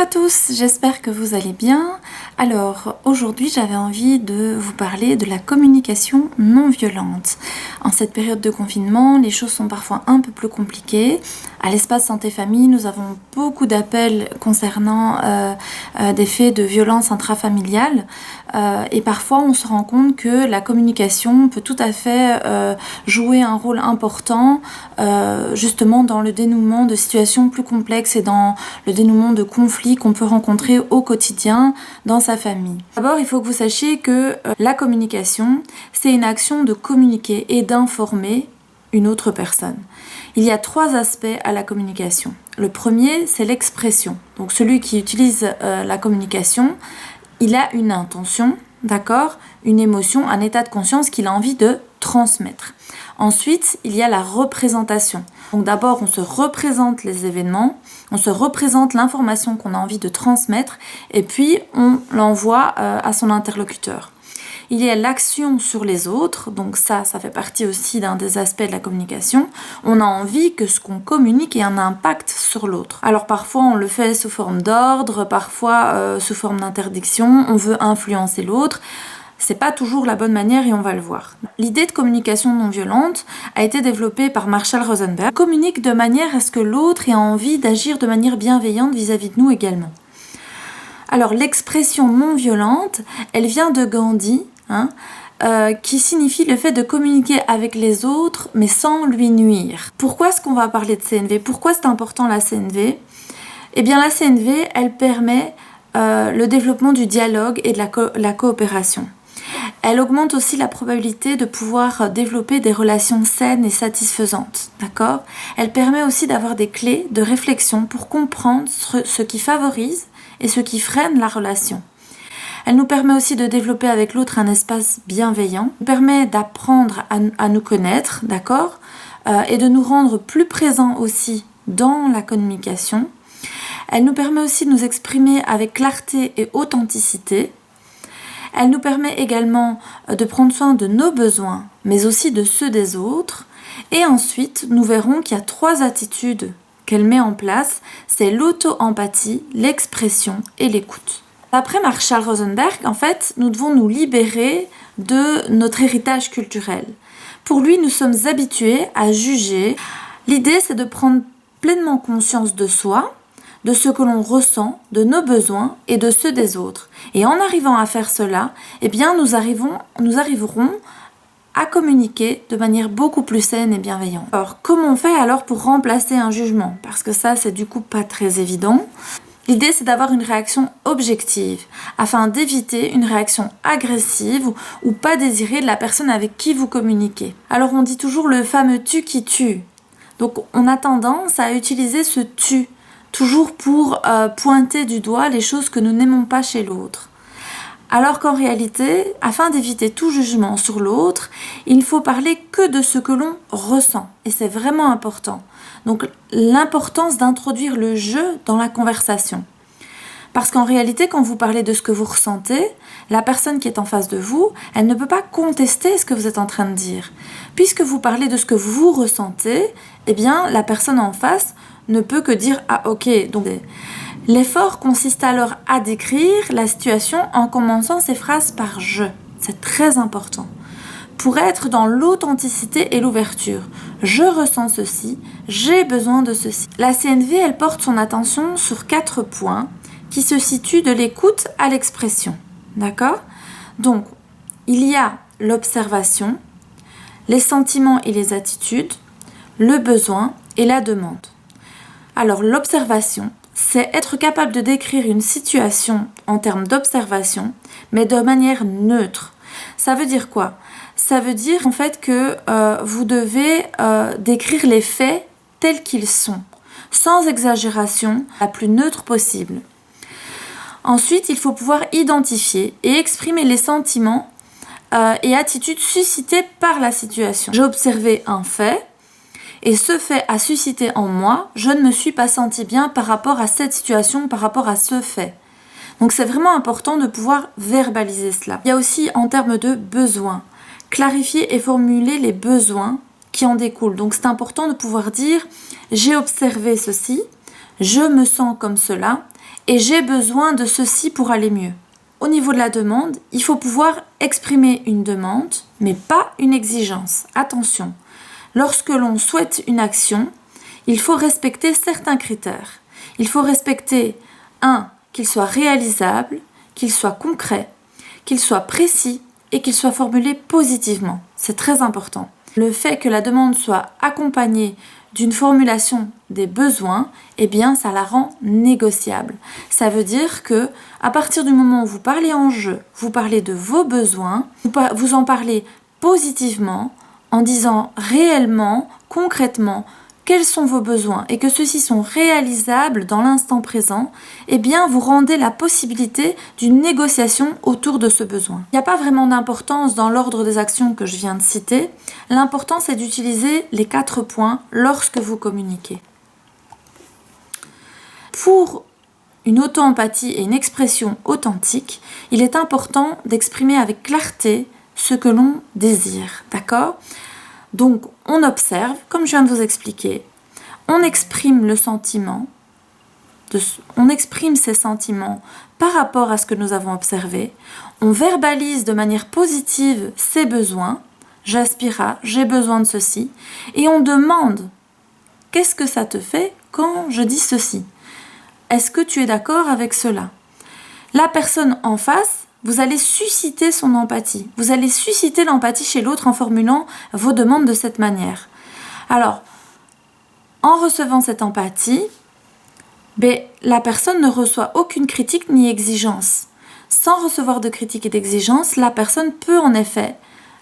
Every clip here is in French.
à tous, j'espère que vous allez bien. Alors aujourd'hui j'avais envie de vous parler de la communication non violente. En cette période de confinement, les choses sont parfois un peu plus compliquées. À l'espace santé famille, nous avons beaucoup d'appels concernant des faits de violence intrafamiliale et parfois on se rend compte que la communication peut tout à fait jouer un rôle important justement dans le dénouement de situations plus complexes et dans le dénouement de conflits qu'on peut rencontrer au quotidien dans sa famille. D'abord, il faut que vous sachiez que la communication, c'est une action de communiquer et d'informer une autre personne. Il y a 3 aspects à la communication. Le premier, c'est l'expression. Donc celui qui utilise la communication, il a une intention, d'accord, une émotion, un état de conscience qu'il a envie de transmettre. Ensuite, il y a la représentation. Donc d'abord, on se représente les événements, on se représente l'information qu'on a envie de transmettre et puis on l'envoie à son interlocuteur. Il y a l'action sur les autres, donc ça fait partie aussi d'un des aspects de la communication. On a envie que ce qu'on communique ait un impact sur l'autre. Alors parfois on le fait sous forme d'ordre, parfois sous forme d'interdiction, on veut influencer l'autre. C'est pas toujours la bonne manière et on va le voir. L'idée de communication non violente a été développée par Marshall Rosenberg. On communique de manière à ce que l'autre ait envie d'agir de manière bienveillante vis-à-vis de nous également. Alors l'expression non violente, elle vient de Gandhi, qui signifie le fait de communiquer avec les autres mais sans lui nuire. Pourquoi est-ce qu'on va parler de CNV? Pourquoi c'est important la CNV? Eh bien la CNV, elle permet le développement du dialogue et de la coopération. Elle augmente aussi la probabilité de pouvoir développer des relations saines et satisfaisantes, d'accord? Elle permet aussi d'avoir des clés de réflexion pour comprendre ce qui favorise et ce qui freine la relation. Elle nous permet aussi de développer avec l'autre un espace bienveillant, elle nous permet d'apprendre à nous connaître, d'accord? Et de nous rendre plus présents aussi dans la communication. Elle nous permet aussi de nous exprimer avec clarté et authenticité. Elle nous permet également de prendre soin de nos besoins, mais aussi de ceux des autres. Et ensuite, nous verrons qu'il y a 3 attitudes qu'elle met en place. C'est l'auto-empathie, l'expression et l'écoute. D'après Marshall Rosenberg, en fait, nous devons nous libérer de notre héritage culturel. Pour lui, nous sommes habitués à juger. L'idée, c'est de prendre pleinement conscience de soi, de ce que l'on ressent, de nos besoins et de ceux des autres. Et en arrivant à faire cela, eh bien nous arriverons à communiquer de manière beaucoup plus saine et bienveillante. Alors, comment on fait alors pour remplacer un jugement? Parce que ça, c'est du coup pas très évident. L'idée, c'est d'avoir une réaction objective, afin d'éviter une réaction agressive ou pas désirée de la personne avec qui vous communiquez. Alors, on dit toujours le fameux « tu qui tue ». Donc, on a tendance à utiliser ce « tu » toujours pour pointer du doigt les choses que nous n'aimons pas chez l'autre. Alors qu'en réalité, afin d'éviter tout jugement sur l'autre, il ne faut parler que de ce que l'on ressent. Et c'est vraiment important. Donc l'importance d'introduire le jeu dans la conversation. Parce qu'en réalité, quand vous parlez de ce que vous ressentez, la personne qui est en face de vous, elle ne peut pas contester ce que vous êtes en train de dire. Puisque vous parlez de ce que vous ressentez, eh bien la personne en face ne peut que dire « Ah ok ». Donc l'effort consiste alors à décrire la situation en commençant ces phrases par « je ». C'est très important. Pour être dans l'authenticité et l'ouverture. Je ressens ceci, j'ai besoin de ceci. La CNV, elle porte son attention sur 4 points qui se situent de l'écoute à l'expression. D'accord? Donc, il y a l'observation, les sentiments et les attitudes, le besoin et la demande. Alors, l'observation, c'est être capable de décrire une situation en termes d'observation, mais de manière neutre. Ça veut dire quoi? Ça veut dire en fait que vous devez décrire les faits tels qu'ils sont, sans exagération, la plus neutre possible. Ensuite, il faut pouvoir identifier et exprimer les sentiments et attitudes suscités par la situation. J'ai observé un fait et ce fait a suscité en moi, je ne me suis pas senti bien par rapport à cette situation, par rapport à ce fait. Donc c'est vraiment important de pouvoir verbaliser cela. Il y a aussi en termes de besoins, clarifier et formuler les besoins qui en découlent. Donc c'est important de pouvoir dire « j'ai observé ceci, je me sens comme cela et j'ai besoin de ceci pour aller mieux. Au niveau de la demande, il faut pouvoir exprimer une demande, mais pas une exigence. Attention, lorsque l'on souhaite une action, il faut respecter certains critères. Il faut respecter, qu'il soit réalisable, qu'il soit concret, qu'il soit précis et qu'il soit formulé positivement. C'est très important. Le fait que la demande soit accompagnée d'une formulation des besoins, eh bien, ça la rend négociable. Ça veut dire que, à partir du moment où vous parlez en jeu, vous parlez de vos besoins, vous en parlez positivement, en disant réellement, concrètement, quels sont vos besoins et que ceux-ci sont réalisables dans l'instant présent, eh bien, vous rendez la possibilité d'une négociation autour de ce besoin. Il n'y a pas vraiment d'importance dans l'ordre des actions que je viens de citer. L'important, c'est d'utiliser les 4 points lorsque vous communiquez. Pour une auto-empathie et une expression authentique, il est important d'exprimer avec clarté ce que l'on désire, d'accord ? Donc, on observe, comme je viens de vous expliquer, on exprime le sentiment, on exprime ses sentiments par rapport à ce que nous avons observé, on verbalise de manière positive ses besoins, j'aspire à, j'ai besoin de ceci, et on demande, qu'est-ce que ça te fait quand je dis ceci ? Est-ce que tu es d'accord avec cela ? La personne en face, vous allez susciter son empathie. Vous allez susciter l'empathie chez l'autre en formulant vos demandes de cette manière. Alors, en recevant cette empathie, la personne ne reçoit aucune critique ni exigence. Sans recevoir de critique et d'exigence, la personne peut en effet,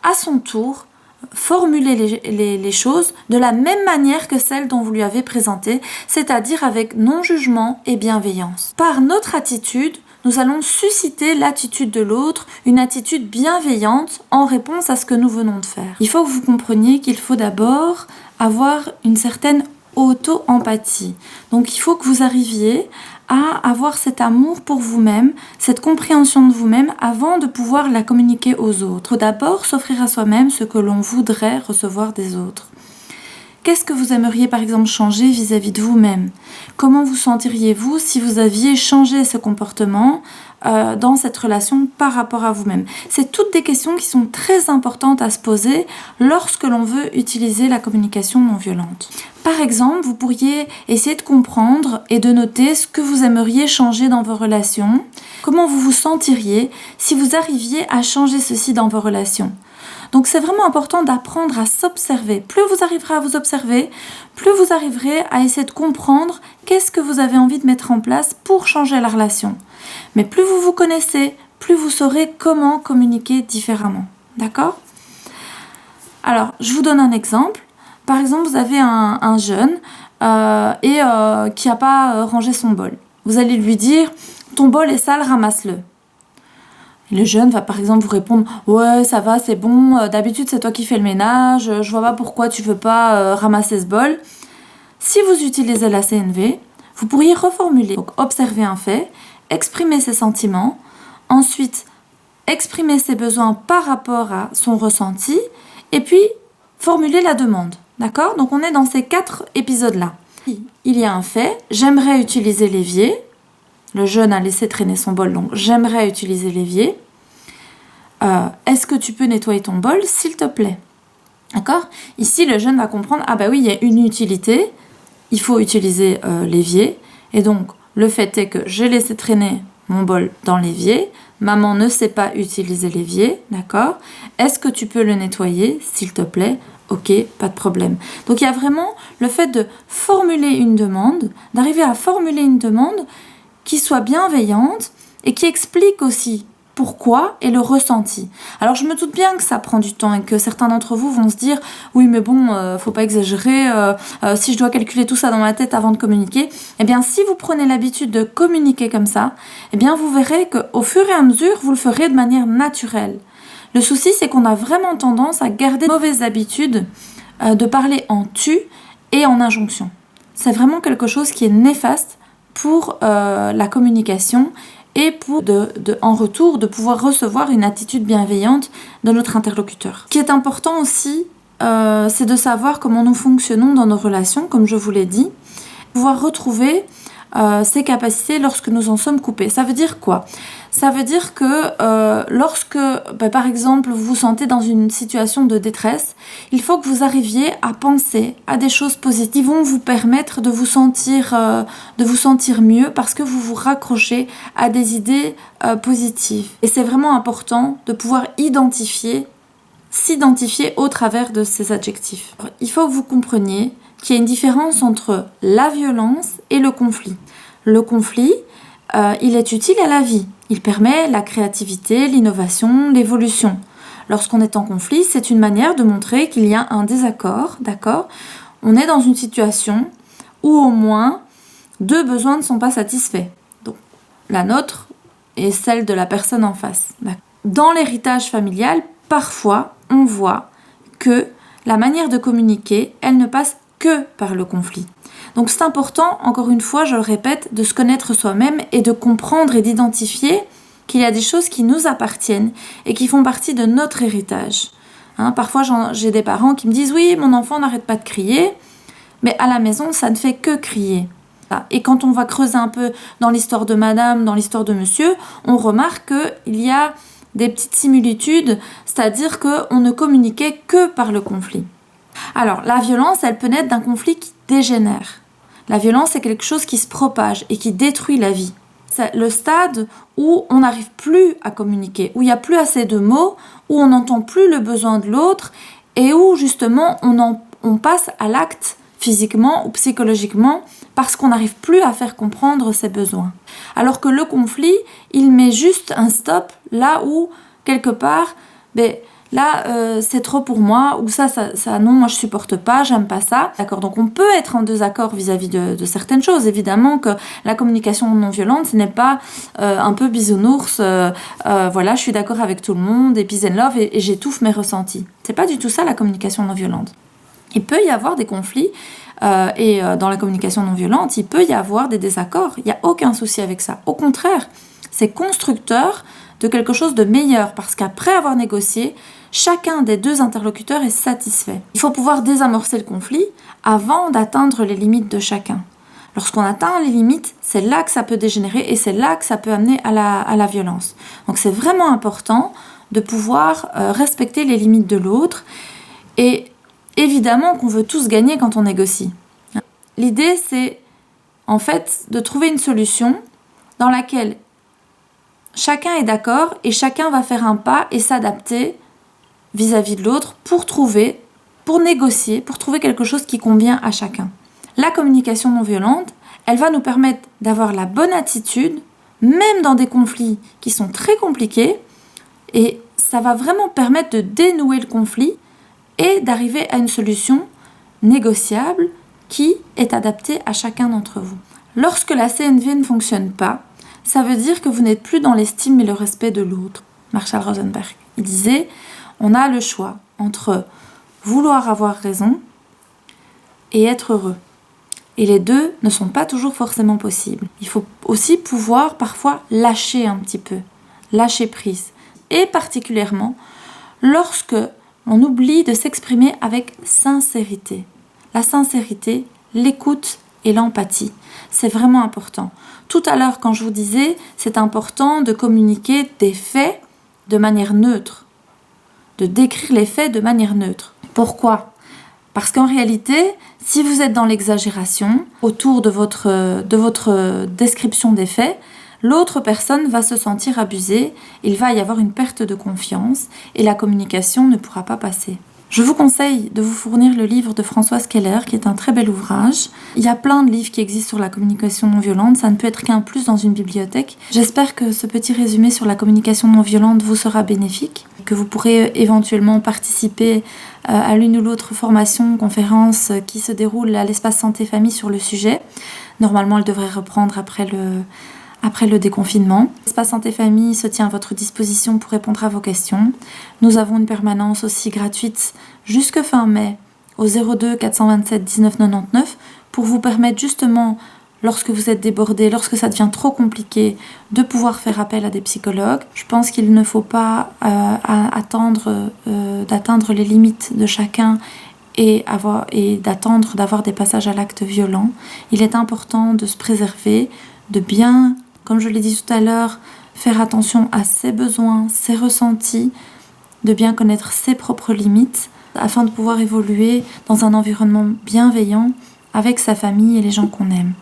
à son tour, formuler les choses de la même manière que celle dont vous lui avez présenté, c'est-à-dire avec non-jugement et bienveillance. Par notre attitude, nous allons susciter l'attitude de l'autre, une attitude bienveillante en réponse à ce que nous venons de faire. Il faut que vous compreniez qu'il faut d'abord avoir une certaine auto-empathie. Donc il faut que vous arriviez à avoir cet amour pour vous-même, cette compréhension de vous-même avant de pouvoir la communiquer aux autres. Faut d'abord s'offrir à soi-même ce que l'on voudrait recevoir des autres. Qu'est-ce que vous aimeriez par exemple changer vis-à-vis de vous-même ? Comment vous sentiriez-vous si vous aviez changé ce comportement dans cette relation par rapport à vous-même ? C'est toutes des questions qui sont très importantes à se poser lorsque l'on veut utiliser la communication non violente. Par exemple, vous pourriez essayer de comprendre et de noter ce que vous aimeriez changer dans vos relations. Comment vous vous sentiriez si vous arriviez à changer ceci dans vos relations ? Donc c'est vraiment important d'apprendre à s'observer. Plus vous arriverez à vous observer, plus vous arriverez à essayer de comprendre qu'est-ce que vous avez envie de mettre en place pour changer la relation. Mais plus vous vous connaissez, plus vous saurez comment communiquer différemment. D'accord ? Alors, je vous donne un exemple. Par exemple, vous avez un jeune qui n'a pas rangé son bol. Vous allez lui dire « ton bol est sale, ramasse-le ». Le jeune va par exemple vous répondre « ouais, ça va, c'est bon, d'habitude c'est toi qui fais le ménage, je vois pas pourquoi tu veux pas ramasser ce bol ». Si vous utilisez la CNV, vous pourriez reformuler. Donc observer un fait, exprimer ses sentiments, ensuite exprimer ses besoins par rapport à son ressenti, et puis formuler la demande. D'accord ? Donc on est dans ces 4 épisodes-là. Il y a un fait, j'aimerais utiliser l'évier. Le jeune a laissé traîner son bol, donc j'aimerais utiliser l'évier. Est-ce que tu peux nettoyer ton bol, s'il te plaît ? D'accord ? Ici, le jeune va comprendre, ah bah oui, il y a une utilité, il faut utiliser l'évier. Et donc, le fait est que j'ai laissé traîner mon bol dans l'évier, maman ne sait pas utiliser l'évier, d'accord ? Est-ce que tu peux le nettoyer, s'il te plaît ? Ok, pas de problème. Donc, il y a vraiment le fait de formuler une demande, d'arriver à formuler une demande qui soit bienveillante et qui explique aussi pourquoi et le ressenti. Alors je me doute bien que ça prend du temps et que certains d'entre vous vont se dire oui mais bon, faut pas exagérer, si je dois calculer tout ça dans ma tête avant de communiquer, eh bien si vous prenez l'habitude de communiquer comme ça, eh bien vous verrez qu'au fur et à mesure vous le ferez de manière naturelle. Le souci c'est qu'on a vraiment tendance à garder de mauvaises habitudes de parler en tu et en injonction. C'est vraiment quelque chose qui est néfaste pour la communication et pour en retour de pouvoir recevoir une attitude bienveillante de notre interlocuteur. Ce qui est important aussi, c'est de savoir comment nous fonctionnons dans nos relations, comme je vous l'ai dit, pouvoir retrouver ses capacités lorsque nous en sommes coupés. Ça veut dire quoi? Ça veut dire que lorsque, par exemple, vous vous sentez dans une situation de détresse, il faut que vous arriviez à penser à des choses positives qui vont vous permettre de vous sentir mieux parce que vous vous raccrochez à des idées positives. Et c'est vraiment important de pouvoir s'identifier au travers de ces adjectifs. Il faut que vous compreniez qu'il y a une différence entre la violence et le conflit. Le conflit, il est utile à la vie. Il permet la créativité, l'innovation, l'évolution. Lorsqu'on est en conflit, c'est une manière de montrer qu'il y a un désaccord, d'accord? On est dans une situation où au moins 2 besoins ne sont pas satisfaits. Donc, la nôtre et celle de la personne en face. Dans l'héritage familial, parfois, on voit que la manière de communiquer, elle ne passe que par le conflit. Donc c'est important, encore une fois, je le répète, de se connaître soi-même et de comprendre et d'identifier qu'il y a des choses qui nous appartiennent et qui font partie de notre héritage. Parfois, j'ai des parents qui me disent « Oui, mon enfant n'arrête pas de crier », mais à la maison, ça ne fait que crier. Et quand on va creuser un peu dans l'histoire de madame, dans l'histoire de monsieur, on remarque qu'il y a des petites similitudes, c'est-à-dire qu'on ne communiquait que par le conflit. Alors, la violence, elle peut naître d'un conflit qui dégénère. La violence, c'est quelque chose qui se propage et qui détruit la vie. C'est le stade où on n'arrive plus à communiquer, où il n'y a plus assez de mots, où on n'entend plus le besoin de l'autre et où justement on passe à l'acte physiquement ou psychologiquement parce qu'on n'arrive plus à faire comprendre ses besoins. Alors que le conflit, il met juste un stop là où, quelque part, c'est trop pour moi, ou ça non, moi je supporte pas, j'aime pas ça. D'accord, donc on peut être en désaccord vis-à-vis de certaines choses. Évidemment que la communication non violente, ce n'est pas un peu bisounours, voilà, je suis d'accord avec tout le monde, et peace and love, et j'étouffe mes ressentis. C'est pas du tout ça la communication non violente. Il peut y avoir des conflits, et dans la communication non violente, il peut y avoir des désaccords. Il n'y a aucun souci avec ça. Au contraire, c'est constructeur de quelque chose de meilleur, parce qu'après avoir négocié, chacun des 2 interlocuteurs est satisfait. Il faut pouvoir désamorcer le conflit avant d'atteindre les limites de chacun. Lorsqu'on atteint les limites, c'est là que ça peut dégénérer et c'est là que ça peut amener à la violence. Donc c'est vraiment important de pouvoir respecter les limites de l'autre, et évidemment qu'on veut tous gagner quand on négocie. L'idée, c'est en fait de trouver une solution dans laquelle chacun est d'accord et chacun va faire un pas et s'adapter vis-à-vis de l'autre pour négocier, pour trouver quelque chose qui convient à chacun. La communication non violente, elle va nous permettre d'avoir la bonne attitude, même dans des conflits qui sont très compliqués, et ça va vraiment permettre de dénouer le conflit et d'arriver à une solution négociable qui est adaptée à chacun d'entre vous. Lorsque la CNV ne fonctionne pas, ça veut dire que vous n'êtes plus dans l'estime et le respect de l'autre. Marshall Rosenberg, il disait, on a le choix entre vouloir avoir raison et être heureux. Et les 2 ne sont pas toujours forcément possibles. Il faut aussi pouvoir parfois lâcher un petit peu, lâcher prise. Et particulièrement lorsque on oublie de s'exprimer avec sincérité. La sincérité, l'écoute et l'empathie, c'est vraiment important. Tout à l'heure, quand je vous disais, c'est important de communiquer des faits de manière neutre, de décrire les faits de manière neutre. Pourquoi ? Parce qu'en réalité, si vous êtes dans l'exagération autour de votre description des faits, l'autre personne va se sentir abusée, il va y avoir une perte de confiance et la communication ne pourra pas passer. Je vous conseille de vous fournir le livre de Françoise Keller, qui est un très bel ouvrage. Il y a plein de livres qui existent sur la communication non violente, ça ne peut être qu'un plus dans une bibliothèque. J'espère que ce petit résumé sur la communication non violente vous sera bénéfique, que vous pourrez éventuellement participer à l'une ou l'autre formation, conférence qui se déroule à l'espace santé-famille sur le sujet. Normalement, elle devrait reprendre après le déconfinement. L'espace santé-famille se tient à votre disposition pour répondre à vos questions. Nous avons une permanence aussi gratuite jusque fin mai au 02 427 19 99 pour vous permettre justement, lorsque vous êtes débordé, lorsque ça devient trop compliqué, de pouvoir faire appel à des psychologues. Je pense qu'il ne faut pas attendre d'atteindre les limites de chacun et d'attendre d'avoir des passages à l'acte violent. Il est important de se préserver, de bien, comme je l'ai dit tout à l'heure, faire attention à ses besoins, ses ressentis, de bien connaître ses propres limites afin de pouvoir évoluer dans un environnement bienveillant avec sa famille et les gens qu'on aime.